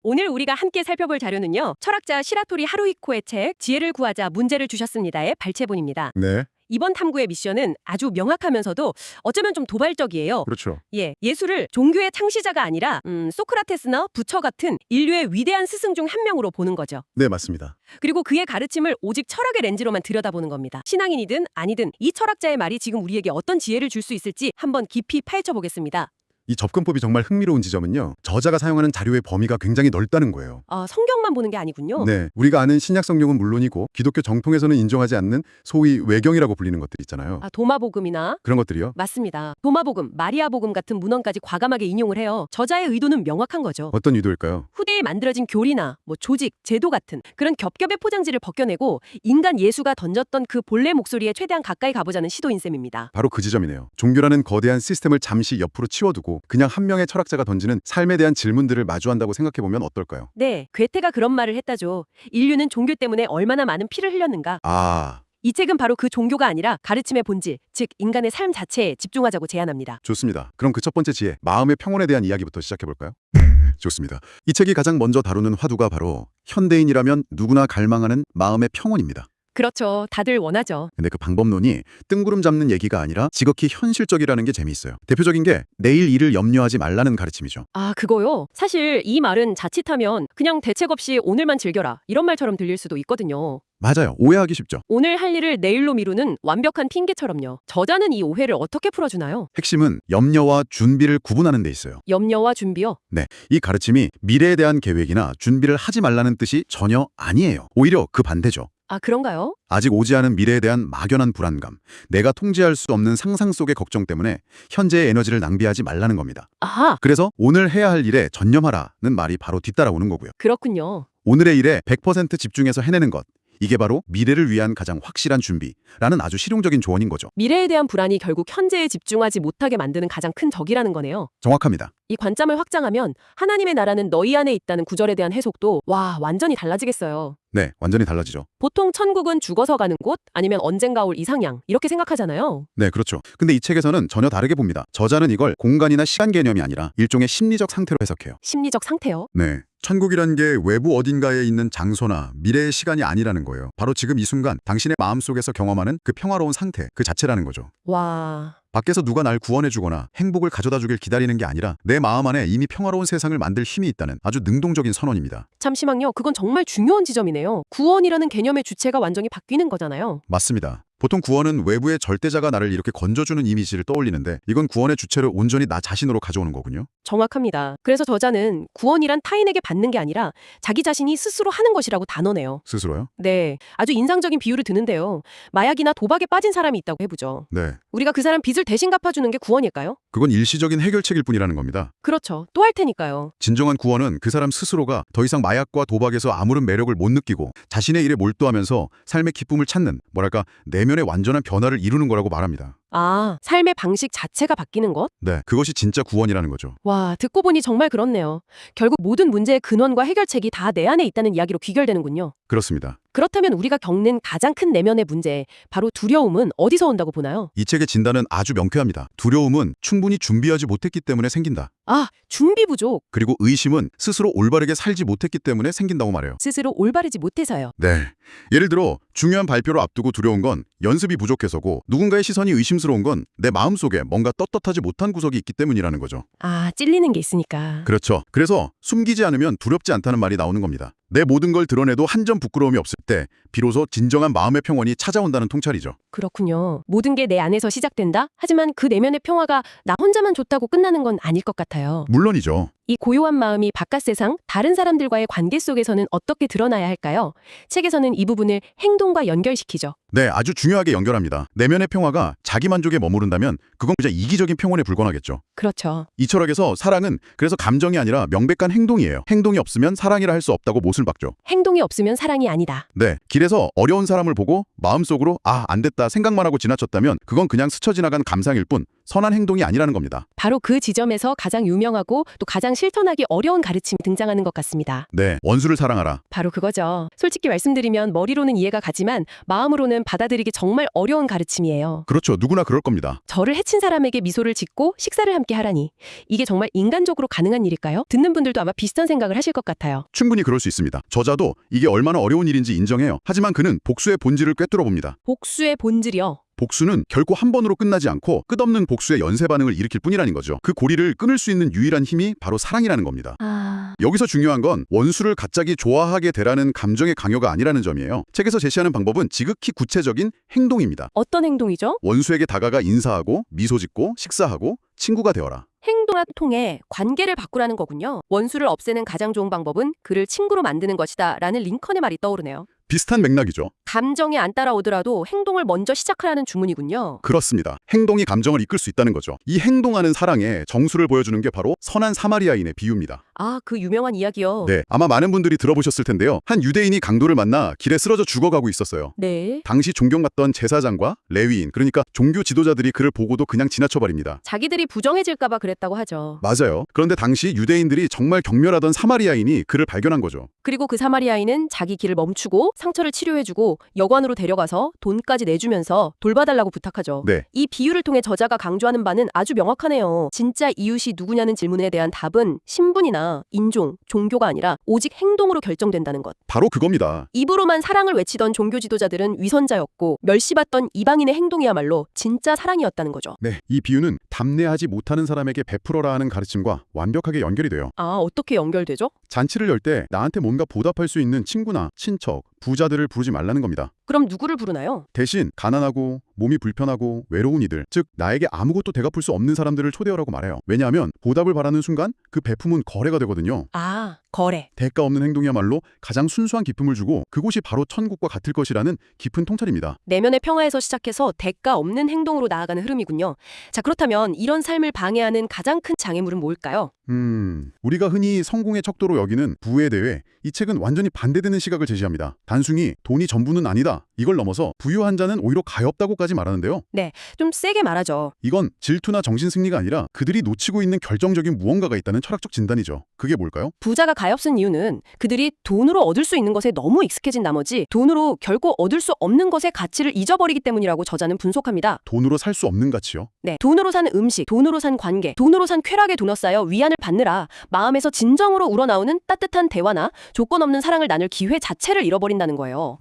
오늘 우리가 함께 살펴볼 자료는요. 철학자 시라토리 하루히코의 책 지혜를 구하자 문제를 주셨습니다의 발췌본입니다. 네, 이번 탐구의 미션은 아주 명확하면서도 어쩌면 좀 도발적이에요. 그렇죠. 예술을 종교의 창시자가 아니라 소크라테스나 부처 같은 인류의 위대한 스승 중 한 명으로 보는 거죠. 네, 맞습니다. 그리고 그의 가르침을 오직 철학의 렌즈로만 들여다보는 겁니다. 신앙인이든 아니든 이 철학자의 말이 지금 우리에게 어떤 지혜를 줄 수 있을지 한번 깊이 파헤쳐 보겠습니다. 이 접근법이 정말 흥미로운 지점은요. 저자가 사용하는 자료의 범위가 굉장히 넓다는 거예요. 성경만 보는 게 아니군요. 네, 우리가 아는 신약 성경은 물론이고 기독교 정통에서는 인정하지 않는 소위 외경이라고 불리는 것들 있잖아요. 도마복음이나 그런 것들이요. 맞습니다. 도마복음, 마리아복음 같은 문헌까지 과감하게 인용을 해요. 저자의 의도는 명확한 거죠. 어떤 의도일까요? 후대에 만들어진 교리나 조직, 제도 같은 그런 겹겹의 포장지를 벗겨내고 인간 예수가 던졌던 그 본래 목소리에 최대한 가까이 가보자는 시도인 셈입니다. 바로 그 지점이네요. 종교라는 거대한 시스템을 잠시 옆으로 치워두고 그냥 한 명의 철학자가 던지는 삶에 대한 질문들을 마주한다고 생각해보면 어떨까요? 네, 괴테가 그런 말을 했다죠. 인류는 종교 때문에 얼마나 많은 피를 흘렸는가. 이 책은 바로 그 종교가 아니라 가르침의 본질, 즉 인간의 삶 자체에 집중하자고 제안합니다. 좋습니다. 그럼 그 첫 번째 지혜, 마음의 평온에 대한 이야기부터 시작해볼까요? 좋습니다. 이 책이 가장 먼저 다루는 화두가 바로 현대인이라면 누구나 갈망하는 마음의 평온입니다. 그렇죠. 다들 원하죠. 근데 그 방법론이 뜬구름 잡는 얘기가 아니라 지극히 현실적이라는 게 재미있어요. 대표적인 게 내일 일을 염려하지 말라는 가르침이죠. 그거요? 사실 이 말은 자칫하면 그냥 대책 없이 오늘만 즐겨라 이런 말처럼 들릴 수도 있거든요. 맞아요. 오해하기 쉽죠. 오늘 할 일을 내일로 미루는 완벽한 핑계처럼요. 저자는 이 오해를 어떻게 풀어주나요? 핵심은 염려와 준비를 구분하는 데 있어요. 염려와 준비요? 네, 이 가르침이 미래에 대한 계획이나 준비를 하지 말라는 뜻이 전혀 아니에요. 오히려 그 반대죠. 그런가요? 아직 오지 않은 미래에 대한 막연한 불안감, 내가 통제할 수 없는 상상 속의 걱정 때문에 현재의 에너지를 낭비하지 말라는 겁니다. 그래서 오늘 해야 할 일에 전념하라는 말이 바로 뒤따라오는 거고요. 그렇군요. 오늘의 일에 100% 집중해서 해내는 것. 이게 바로 미래를 위한 가장 확실한 준비라는 아주 실용적인 조언인 거죠. 미래에 대한 불안이 결국 현재에 집중하지 못하게 만드는 가장 큰 적이라는 거네요. 정확합니다. 이 관점을 확장하면 하나님의 나라는 너희 안에 있다는 구절에 대한 해석도 완전히 달라지겠어요. 네, 완전히 달라지죠. 보통 천국은 죽어서 가는 곳 아니면 언젠가 올 이상향 이렇게 생각하잖아요. 네, 그렇죠. 근데 이 책에서는 전혀 다르게 봅니다. 저자는 이걸 공간이나 시간 개념이 아니라 일종의 심리적 상태로 해석해요. 심리적 상태요? 네. 천국이란 게 외부 어딘가에 있는 장소나 미래의 시간이 아니라는 거예요. 바로 지금 이 순간 당신의 마음속에서 경험하는 그 평화로운 상태, 그 자체라는 거죠. 밖에서 누가 날 구원해주거나 행복을 가져다 주길 기다리는 게 아니라 내 마음 안에 이미 평화로운 세상을 만들 힘이 있다는 아주 능동적인 선언입니다. 잠시만요. 그건 정말 중요한 지점이네요. 구원이라는 개념의 주체가 완전히 바뀌는 거잖아요. 맞습니다. 보통 구원은 외부의 절대자가 나를 이렇게 건져주는 이미지를 떠올리는데 이건 구원의 주체를 온전히 나 자신으로 가져오는 거군요. 정확합니다. 그래서 저자는 구원이란 타인에게 받는 게 아니라 자기 자신이 스스로 하는 것이라고 단언해요. 스스로요? 네, 아주 인상적인 비유를 드는데요. 마약이나 도박에 빠진 사람이 있다고 해보죠. 네. 우리가 그 사람 빚을 대신 갚아주는 게 구원일까요? 그건 일시적인 해결책일 뿐이라는 겁니다. 그렇죠. 또 할 테니까요. 진정한 구원은 그 사람 스스로가 더 이상 마약과 도박에서 아무런 매력을 못 느끼고 자신의 일에 몰두하면서 삶의 기쁨을 찾는 내면의 완전한 변화를 이루는 거라고 말합니다. 삶의 방식 자체가 바뀌는 것? 네, 그것이 진짜 구원이라는 거죠. 듣고 보니 정말 그렇네요. 결국 모든 문제의 근원과 해결책이 다 내 안에 있다는 이야기로 귀결되는군요. 그렇습니다. 그렇다면 우리가 겪는 가장 큰 내면의 문제, 바로 두려움은 어디서 온다고 보나요? 이 책의 진단은 아주 명쾌합니다. 두려움은 충분히 준비하지 못했기 때문에 생긴다. 준비 부족. 그리고 의심은 스스로 올바르게 살지 못했기 때문에 생긴다고 말해요. 스스로 올바르지 못해서요. 네. 예를 들어 중요한 발표를 앞두고 두려운 건 연습이 부족해서고 누군가의 시선이 의심스러운 건 내 마음속에 뭔가 떳떳하지 못한 구석이 있기 때문이라는 거죠. 찔리는 게 있으니까. 그렇죠. 그래서 숨기지 않으면 두렵지 않다는 말이 나오는 겁니다. 내 모든 걸 드러내도 한 점 부끄러움이 없을 때 비로소 진정한 마음의 평온이 찾아온다는 통찰이죠. 그렇군요. 모든 게 내 안에서 시작된다? 하지만 그 내면의 평화가 나 혼자만 좋다고 끝나는 건 아닐 것 같아요. 물론이죠. 이 고요한 마음이 바깥 세상, 다른 사람들과의 관계 속에서는 어떻게 드러나야 할까요? 책에서는 이 부분을 행동과 연결시키죠. 네, 아주 중요하게 연결합니다. 내면의 평화가 자기 만족에 머무른다면 그건 그저 이기적인 평온에 불과하겠죠. 그렇죠. 이 철학에서 사랑은 그래서 감정이 아니라 명백한 행동이에요. 행동이 없으면 사랑이라 할 수 없다고 못을 박죠. 행동이 없으면 사랑이 아니다. 네, 길에서 어려운 사람을 보고 마음속으로 안 됐다 생각만 하고 지나쳤다면 그건 그냥 스쳐 지나간 감상일 뿐 선한 행동이 아니라는 겁니다. 바로 그 지점에서 가장 유명하고 또 가장 실천하기 어려운 가르침이 등장하는 것 같습니다. 네, 원수를 사랑하라. 바로 그거죠. 솔직히 말씀드리면 머리로는 이해가 가지만 마음으로는 받아들이기 정말 어려운 가르침이에요. 그렇죠. 누구나 그럴 겁니다. 저를 해친 사람에게 미소를 짓고 식사를 함께 하라니. 이게 정말 인간적으로 가능한 일일까요? 듣는 분들도 아마 비슷한 생각을 하실 것 같아요. 충분히 그럴 수 있습니다. 저자도 이게 얼마나 어려운 일인지 인정해요. 하지만 그는 복수의 본질을 꿰뚫어 봅니다. 복수의 본질이요. 복수는 결코 한 번으로 끝나지 않고 끝없는 복수의 연쇄 반응을 일으킬 뿐이라는 거죠. 그 고리를 끊을 수 있는 유일한 힘이 바로 사랑이라는 겁니다. 여기서 중요한 건 원수를 갑자기 좋아하게 되라는 감정의 강요가 아니라는 점이에요. 책에서 제시하는 방법은 지극히 구체적인 행동입니다. 어떤 행동이죠? 원수에게 다가가 인사하고 미소 짓고 식사하고 친구가 되어라. 행동을 통해 관계를 바꾸라는 거군요. 원수를 없애는 가장 좋은 방법은 그를 친구로 만드는 것이다 라는 링컨의 말이 떠오르네요. 비슷한 맥락이죠. 감정이 안 따라오더라도 행동을 먼저 시작하라는 주문이군요. 그렇습니다. 행동이 감정을 이끌 수 있다는 거죠. 이 행동하는 사랑의 정수를 보여주는 게 바로 선한 사마리아인의 비유입니다. 아, 그 유명한 이야기요. 네, 아마 많은 분들이 들어보셨을 텐데요. 한 유대인이 강도를 만나 길에 쓰러져 죽어가고 있었어요. 네. 당시 존경받던 제사장과 레위인, 그러니까 종교 지도자들이 그를 보고도 그냥 지나쳐버립니다. 자기들이 부정해질까 봐 그랬다고 하죠. 맞아요. 그런데 당시 유대인들이 정말 경멸하던 사마리아인이 그를 발견한 거죠. 그리고 그 사마리아인은 자기 길을 멈추고 상처를 치료해주고 여관으로 데려가서 돈까지 내주면서 돌봐달라고 부탁하죠. 네. 이 비유를 통해 저자가 강조하는 바는 아주 명확하네요. 진짜 이웃이 누구냐는 질문에 대한 답은 신분이나 인종, 종교가 아니라 오직 행동으로 결정된다는 것. 바로 그겁니다. 입으로만 사랑을 외치던 종교 지도자들은 위선자였고 멸시받던 이방인의 행동이야말로 진짜 사랑이었다는 거죠. 네, 이 비유는 담내하지 못하는 사람에게 베풀어라 하는 가르침과 완벽하게 연결이 돼요. 아, 어떻게 연결되죠? 잔치를 열 때 나한테 뭔가 보답할 수 있는 친구나 친척, 부자들을 부르지 말라는 겁니다. 그럼 누구를 부르나요? 대신 가난하고 몸이 불편하고 외로운 이들, 즉 나에게 아무것도 대갚을 수 없는 사람들을 초대하라고 말해요. 왜냐하면 보답을 바라는 순간 그 베품은 거래가 되거든요. 아, 거래. 대가 없는 행동이야말로 가장 순수한 기쁨을 주고 그곳이 바로 천국과 같을 것이라는 깊은 통찰입니다. 내면의 평화에서 시작해서 대가 없는 행동으로 나아가는 흐름이군요. 자, 그렇다면 이런 삶을 방해하는 가장 큰 장애물은 뭘까요? 우리가 흔히 성공의 척도로 여기는 부에 대해 이 책은 완전히 반대되는 시각을 제시합니다. 단순히 돈이 전부는 아니다. 이걸 넘어서 부유한 자는 오히려 가엾다고까지 말하는데요. 네, 좀 세게 말하죠. 이건 질투나 정신승리가 아니라 그들이 놓치고 있는 결정적인 무언가가 있다는 철학적 진단이죠. 그게 뭘까요? 부자가 가엾은 이유는 그들이 돈으로 얻을 수 있는 것에 너무 익숙해진 나머지 돈으로 결코 얻을 수 없는 것의 가치를 잊어버리기 때문이라고 저자는 분석합니다. 돈으로 살 수 없는 가치요? 네, 돈으로 산 음식, 돈으로 산 관계, 돈으로 산 쾌락에 둘러싸여 위안을 받느라 마음에서 진정으로 우러나오는 따뜻한 대화나 조건 없는 사랑을 나눌 기회 자체를 잃어버린다는 거예요.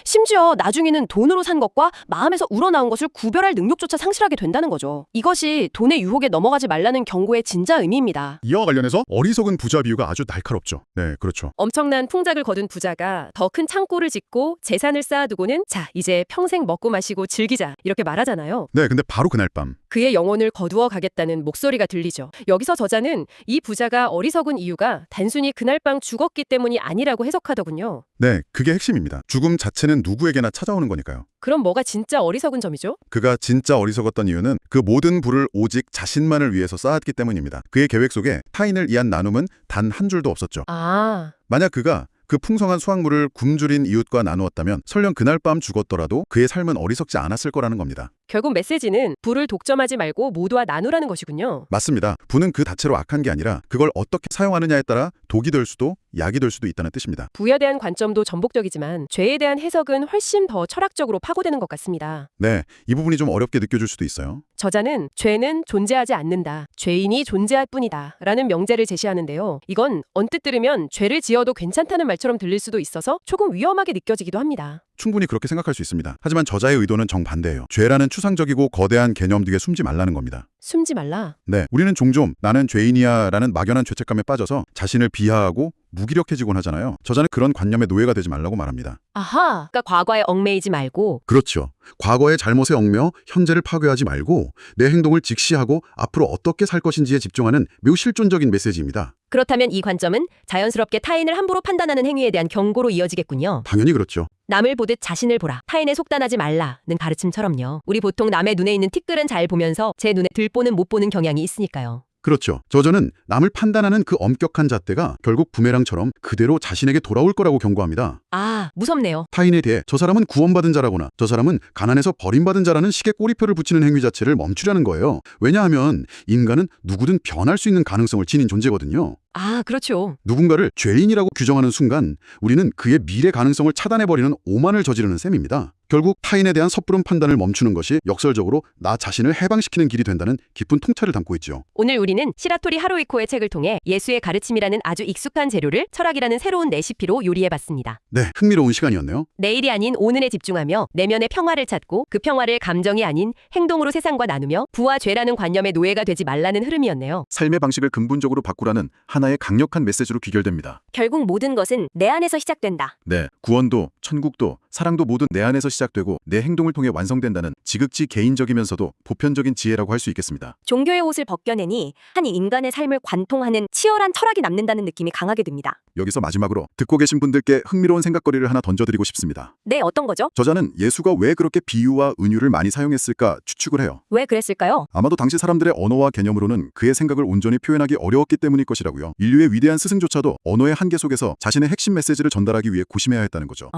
심지어 나중에는 돈으로 산 것과 마음에서 우러나온 것을 구별할 능력조차 상실하게 된다는 거죠. 이것이 돈의 유혹에 넘어가지 말라는 경고의 진짜 의미입니다. 이와 관련해서 어리석은 부자 비유가 아주 날카롭죠. 네, 그렇죠. 엄청난 풍작을 거둔 부자가 더 큰 창고를 짓고 재산을 쌓아두고는 자, 이제 평생 먹고 마시고 즐기자 이렇게 말하잖아요. 네, 근데 바로 그날 밤 그의 영혼을 거두어 가겠다는 목소리가 들리죠. 여기서 저자는 이 부자가 어리석은 이유가 단순히 그날 밤 죽었기 때문이 아니라고 해석하더군요. 네, 그게 핵심입니다. 죽음 자체는 누구에게나 찾아오는 거니까요. 그럼 뭐가 진짜 어리석은 점이죠? 그가 진짜 어리석었던 이유는 그 모든 부를 오직 자신만을 위해서 쌓았기 때문입니다. 그의 계획 속에 타인을 위한 나눔은 단 한 줄도 없었죠. 아, 만약 그가 그 풍성한 수확물을 굶주린 이웃과 나누었다면 설령 그날 밤 죽었더라도 그의 삶은 어리석지 않았을 거라는 겁니다. 결국 메시지는 부를 독점하지 말고 모두와 나누라는 것이군요. 맞습니다. 부는 그 자체로 악한 게 아니라 그걸 어떻게 사용하느냐에 따라 독이 될 수도 약이 될 수도 있다는 뜻입니다. 부에 대한 관점도 전복적이지만 죄에 대한 해석은 훨씬 더 철학적으로 파고드는 것 같습니다. 네, 이 부분이 좀 어렵게 느껴질 수도 있어요. 저자는 죄는 존재하지 않는다. 죄인이 존재할 뿐이다. 라는 명제를 제시하는데요. 이건 언뜻 들으면 죄를 지어도 괜찮다는 말처럼 들릴 수도 있어서 조금 위험하게 느껴지기도 합니다. 충분히 그렇게 생각할 수 있습니다. 하지만 저자의 의도는 정반대예요. 죄라는 추상적이고 거대한 개념 뒤에 숨지 말라는 겁니다. 숨지 말라. 네, 우리는 종종 나는 죄인이야 라는 막연한 죄책감에 빠져서 자신을 비하하고 무기력해지곤 하잖아요. 저자는 그런 관념의 노예가 되지 말라고 말합니다. 아하, 그러니까 과거에 얽매이지 말고 그렇죠. 과거의 잘못에 얽매여 현재를 파괴하지 말고 내 행동을 직시하고 앞으로 어떻게 살 것인지에 집중하는 매우 실존적인 메시지입니다. 그렇다면 이 관점은 자연스럽게 타인을 함부로 판단하는 행위에 대한 경고로 이어지겠군요. 당연히 그렇죠. 남을 보듯 자신을 보라. 타인에 속단하지 말라는 가르침처럼요. 우리 보통 남의 눈에 있는 티끌은 잘 보면서 제 눈에 들보는 못 보는 경향이 있으니까요. 그렇죠. 저자는 남을 판단하는 그 엄격한 잣대가 결국 부메랑처럼 그대로 자신에게 돌아올 거라고 경고합니다. 아, 무섭네요. 타인에 대해 저 사람은 구원받은 자라거나 저 사람은 가난해서 버림받은 자라는 식의 꼬리표를 붙이는 행위 자체를 멈추려는 거예요. 왜냐하면 인간은 누구든 변할 수 있는 가능성을 지닌 존재거든요. 아, 그렇죠. 누군가를 죄인이라고 규정하는 순간 우리는 그의 미래 가능성을 차단해버리는 오만을 저지르는 셈입니다. 결국 타인에 대한 섣부른 판단을 멈추는 것이 역설적으로 나 자신을 해방시키는 길이 된다는 깊은 통찰을 담고 있죠. 오늘 우리는 시라토리 하루이코의 책을 통해 예수의 가르침이라는 아주 익숙한 재료를 철학이라는 새로운 레시피로 요리해봤습니다. 네, 흥미로운 시간이었네요. 내일이 아닌 오늘에 집중하며 내면의 평화를 찾고 그 평화를 감정이 아닌 행동으로 세상과 나누며 부와 죄라는 관념의 노예가 되지 말라는 흐름이었네요. 삶의 방식을 근본적으로 바꾸라는 하나의 강력한 메시지로 귀결됩니다. 결국 모든 것은 내 안에서 시작된다. 네, 구원도, 천국도, 사랑도 모두 내 안에서 시작되고 내 행동을 통해 완성된다는 지극히 개인적이면서도 보편적인 지혜라고 할 수 있겠습니다. 종교의 옷을 벗겨내니 한 인간의 삶을 관통하는 치열한 철학이 남는다는 느낌이 강하게 듭니다. 여기서 마지막으로 듣고 계신 분들께 흥미로운 생각거리를 하나 던져드리고 싶습니다. 네, 어떤 거죠? 저자는 예수가 왜 그렇게 비유와 은유를 많이 사용했을까 추측을 해요. 왜 그랬을까요? 아마도 당시 사람들의 언어와 개념으로는 그의 생각을 온전히 표현하기 어려웠기 때문일 것이라고요. 인류의 위대한 스승조차도 언어의 한계 속에서 자신의 핵심 메시지를 전달하기 위해 고심해야 했다는 거죠.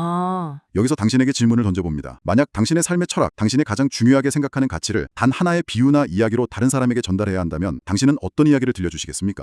여기서 당신에게 질문을 던져봅니다. 만약 당신의 삶의 철학, 당신이 가장 중요하게 생각하는 가치를 단 하나의 비유나 이야기로 다른 사람에게 전달해야 한다면 당신은 어떤 이야기를 들려주시겠습니까?